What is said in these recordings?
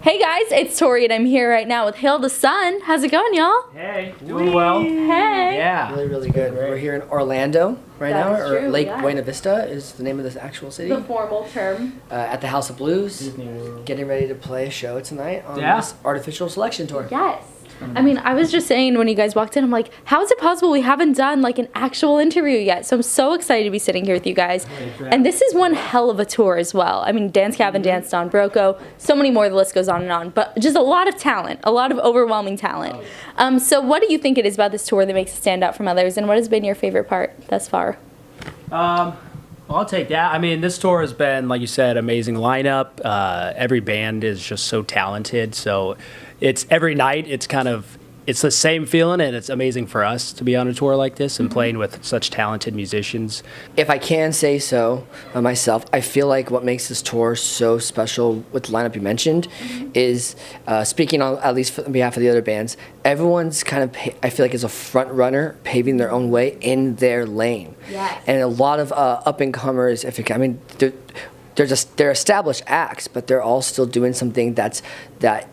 Hey guys, it's Tori and I'm here right now with Hail the Sun. How's it going, y'all? Hey, doing well. Hey. Yeah. Really, really good. We're here in Orlando right now, That's or true, Lake yeah. Buena Vista is the name of this actual city. The formal term. At the House of Blues, Disney World. getting ready to play a show tonight on Yeah. this artificial selection tour. Yes. I mean, I was just saying when you guys walked in, I'm like, how is it possible we haven't done like an actual interview yet? So I'm so excited to be sitting here with you guys. And this is one hell of a tour as well. I mean, Gavin danced on Broco, so many more, the list goes on and on. But just a lot of talent, a lot of overwhelming talent. So what do you think it is about this tour that makes it stand out from others? And what has been your favorite part thus far? Well, I'll take that. I mean, this tour has been, like you said, amazing lineup. Every band is just so talented. So it's every night. It's the same feeling, and it's amazing for us to be on a tour like this and playing with such talented musicians. If I can say so myself, I feel like what makes this tour so special with the lineup you mentioned is, speaking on at least on behalf of the other bands, everyone's kind of, I feel like, is a front runner paving their own way in their lane. Yes. And a lot of up-and-comers, they're established acts, but they're all still doing something that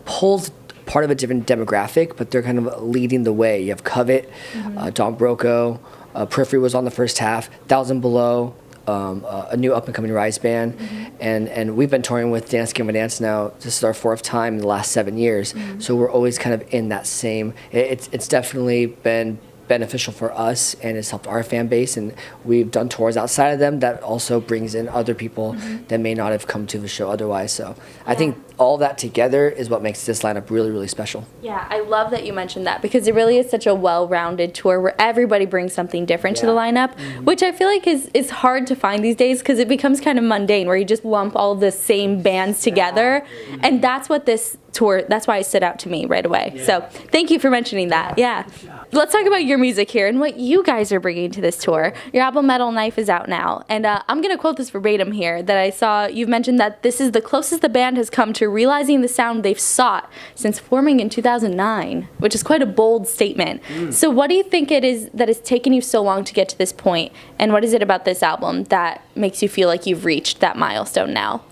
pulls part of a different demographic, but they're kind of leading the way. You have Kravitz, Don Broco, Periphery was on the first half, Thousand Below, a new up-and-coming Rise band, and we've been touring with Dance Game Dance now. This is our fourth time in the last 7 years, so we're always kind of in that same. It's definitely been beneficial for us, and it's helped our fan base, and we've done tours outside of them that also brings in other people that may not have come to the show otherwise. So I think all that together is what makes this lineup really, really special. Yeah, I love that you mentioned that because it really is such a well-rounded tour where everybody brings something different to the lineup, which I feel like is hard to find these days because it becomes kind of mundane where you just lump all of the same bands together, and that's what this tour, that's why it stood out to me right away. So thank you for mentioning that. Yeah. Let's talk about your music here and what you guys are bringing to this tour. Your album Metal Knife is out now, and I'm going to quote this verbatim here that I saw. You've mentioned that this is the closest the band has come to realizing the sound they've sought since forming in 2009, which is quite a bold statement. So what do you think it is that has taken you so long to get to this point, and what is it about this album that makes you feel like you've reached that milestone now?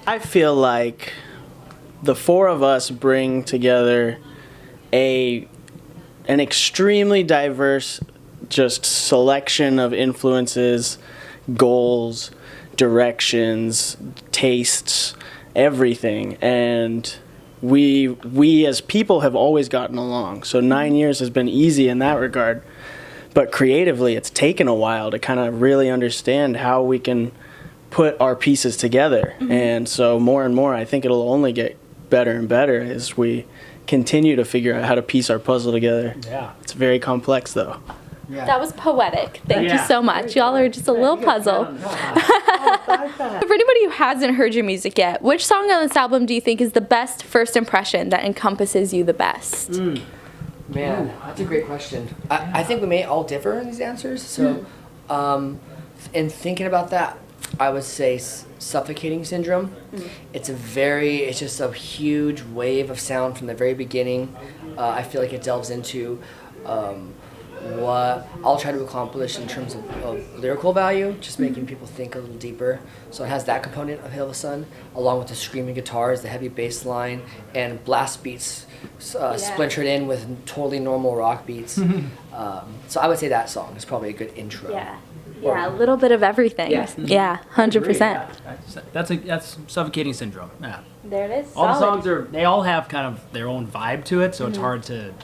I feel like the four of us bring together an extremely diverse just selection of influences, goals, directions, tastes, everything. And we as people have always gotten along. So 9 years has been easy in that regard. But creatively, it's taken a while to kind of really understand how we can put our pieces together. And so more and more, I think it'll only get better and better as we continue to figure out how to piece our puzzle together. Yeah. It's very complex, though. Yeah. That was poetic. Thank you so much. Y'all are just a little puzzle. For anybody who hasn't heard your music yet, which song on this album do you think is the best first impression that encompasses you the best? Man, that's a great question. I think we may all differ in these answers. So, in thinking about that, I would say Suffocating Syndrome. It's just a huge wave of sound from the very beginning. I feel like it delves into what I'll try to accomplish in terms of lyrical value, just making people think a little deeper. So it has that component of Hail the Sun, along with the screaming guitars, the heavy bass line, and blast beats splintered in with totally normal rock beats. So I would say that song is probably a good intro. Yeah, a little bit of everything. Yeah, 100%. That's Suffocating Syndrome. Yeah. There it is. All the Solid. songs they all have kind of their own vibe to it, so it's hard to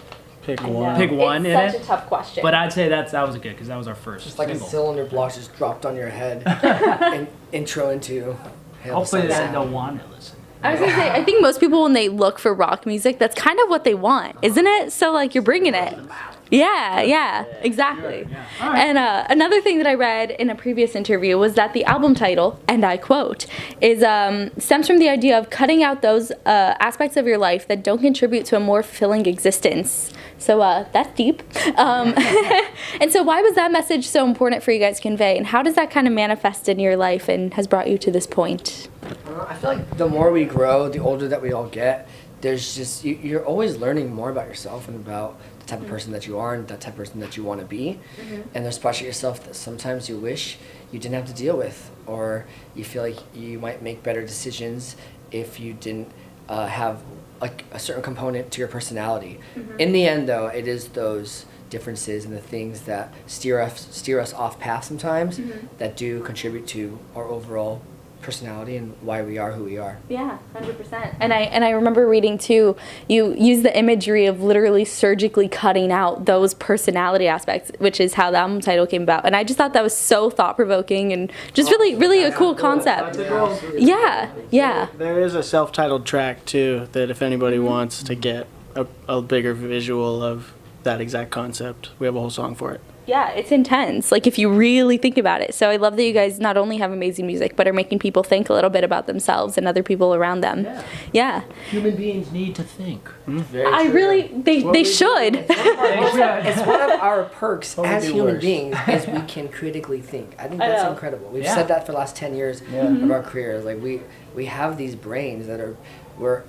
Pick I one. know. pick one it's in such it. a tough question. But I'd say that was good because that was our first Just like single. a cylinder block just dropped on your head. And intro into Hail the Hopefully Sun that sound. they'll want to listen. I was gonna say, I think most people when they look for rock music, that's kind of what they want, isn't it? So like you're bringing it. Yeah, exactly. And another thing that I read in a previous interview was that the album title, and I quote, is stems from the idea of cutting out those aspects of your life that don't contribute to a more fulfilling existence. So that's deep. And so why was that message so important for you guys to convey? And how does that kind of manifest in your life and has brought you to this point? I feel like the more we grow, the older that we all get, there's just, you're always learning more about yourself and about the type of person that you are and the type of person that you want to be. And there's parts of yourself that sometimes you wish you didn't have to deal with, or you feel like you might make better decisions if you didn't have a certain component to your personality. In the end, though, it is those differences and the things that steer us off path sometimes that do contribute to our overall personality and why we are who we are. Yeah, 100%. And I remember reading too, you use the imagery of literally surgically cutting out those personality aspects, which is how the album title came about. And I just thought that was so thought-provoking and just really a cool concept. Yeah. There is a self-titled track too that if anybody wants to get a bigger visual of that exact concept, we have a whole song for it. Yeah, it's intense, like if you really think about it. So I love that you guys not only have amazing music, but are making people think a little bit about themselves and other people around them. Yeah. Human beings need to think. They should. It's one of our perks Only as be human worse. beings is we can critically think. I think that's incredible. We've said that for the last 10 years of our careers. Like we have these brains that we're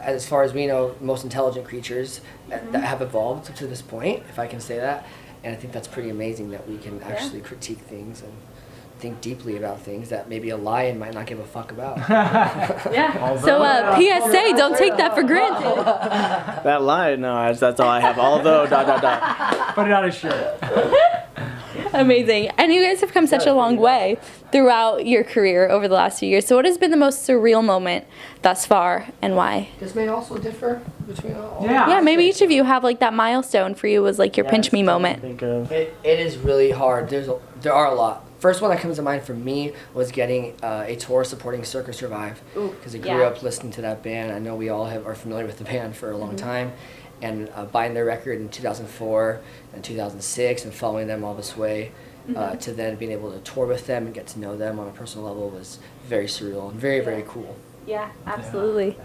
as far as we know, most intelligent creatures that have evolved to this point, if I can say that. And I think that's pretty amazing that we can actually critique things and think deeply about things that maybe a lion might not give a fuck about. Yeah. So PSA, don't take that for granted. That line, no, that's all I have. Although, ... Put it on a shirt. Amazing. And you guys have come such a long way throughout your career over the last few years. So what has been the most surreal moment thus far and why? This may also differ between all. Yeah, maybe each of you have like that milestone for you was like your pinch me moment. Think of It is really hard. There are a lot. First one that comes to mind for me was getting a tour supporting Cirque Survive, because I grew up listening to that band. I know we all are familiar with the band for a long time, and buying their record in 2004 and 2006 and following them all this way to then being able to tour with them and get to know them on a personal level was very surreal and very cool. Yeah, absolutely.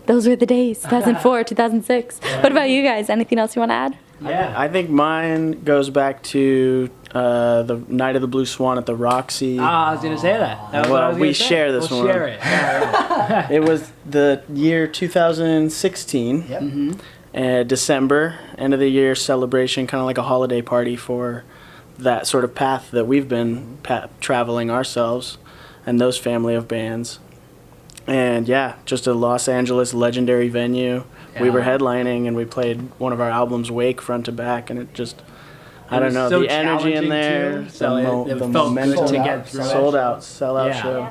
Those were the days, 2004, 2006. What about you guys? Anything else you want to add? Yeah. I think mine goes back to the Night of the Blue Swan at the Roxy. I was going to say that. That was what I was we gonna say. share this We'll one. share it. Yeah. It was the year 2016, Yep. December, end of the year celebration, kind of like a holiday party for that sort of path that we've been traveling ourselves and those family of bands. And yeah, just a Los Angeles legendary venue. We were headlining and we played one of our albums, Wake, front to back, and it just, I don't know, so the energy in challenging, there, too. So it the felt good momentum, to get through it. sold out, sellout Yeah. show.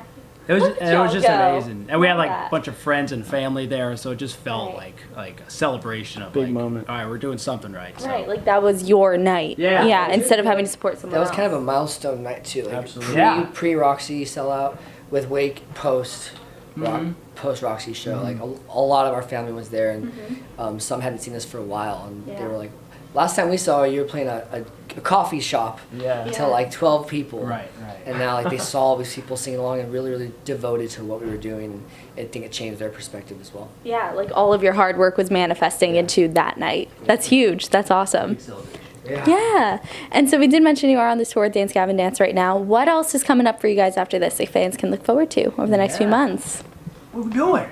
It was just Go. amazing, and we had like Love that. a bunch of friends and family there, so it just felt like a celebration of Big like, moment. all right, we're doing something right. So. Right, like that was your night. Yeah. Yeah, instead of having to support someone That was else. kind of a milestone night too. Like Absolutely. Yeah. Pre-Roxy sellout with Wake post Roxy show. Like a lot of our family was there, and some hadn't seen us for a while, and they were like, last time we saw you were playing a coffee shop to like 12 people. Right. And now like they saw all these people singing along and really devoted to what we were doing, and I think it changed their perspective as well. Yeah, like all of your hard work was manifesting into that night. That's huge. That's awesome. Yeah. And so we did mention you are on this tour with Dance Gavin Dance right now. What else is coming up for you guys after this that fans can look forward to over the next few months? What are we doing?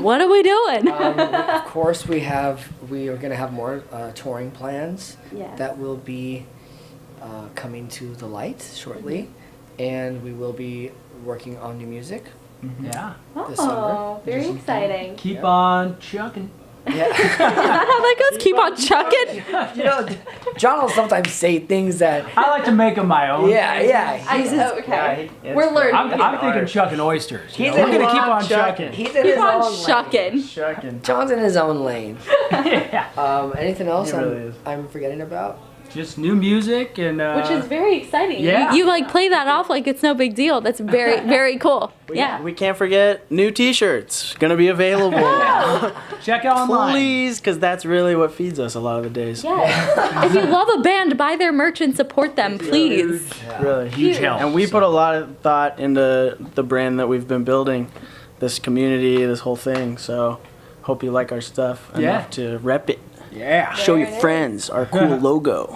What are we doing? Of course, we are going to have more touring plans Yes. that will be coming to the light shortly, and we will be working on new music. Yeah. this summer. Oh, very exciting. Keep on chucking. Yeah. Is that how that goes? Keep on chucking? You know, John will sometimes say things that. I like to make them my own. Okay. We're learning. I'm thinking chucking oysters. He's We're in gonna his keep own on chucking. He's in Keep his on own lane. chucking. Shucking. John's in his own lane. Yeah. Anything else He really is. I'm forgetting about? Just new music and. Which is very exciting. Yeah. You like play that off like it's no big deal. That's very cool. Yeah. We can't forget new T-shirts gonna be available. check out online. Please, because that's really what feeds us a lot of the days. Yeah. If you love a band, buy their merch and support them, please. Really Huge help. And we put a lot of thought into the brand that we've been building, this community, this whole thing. So hope you like our stuff enough to rep it. Yeah. Show your friends our cool logo.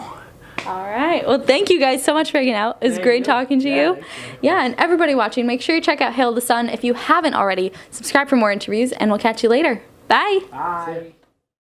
All right. Well, thank you guys so much for hanging out. It was great talking to you. Yeah, and everybody watching, make sure you check out Hail the Sun. If you haven't already, subscribe for more interviews, and we'll catch you later. Bye. Bye.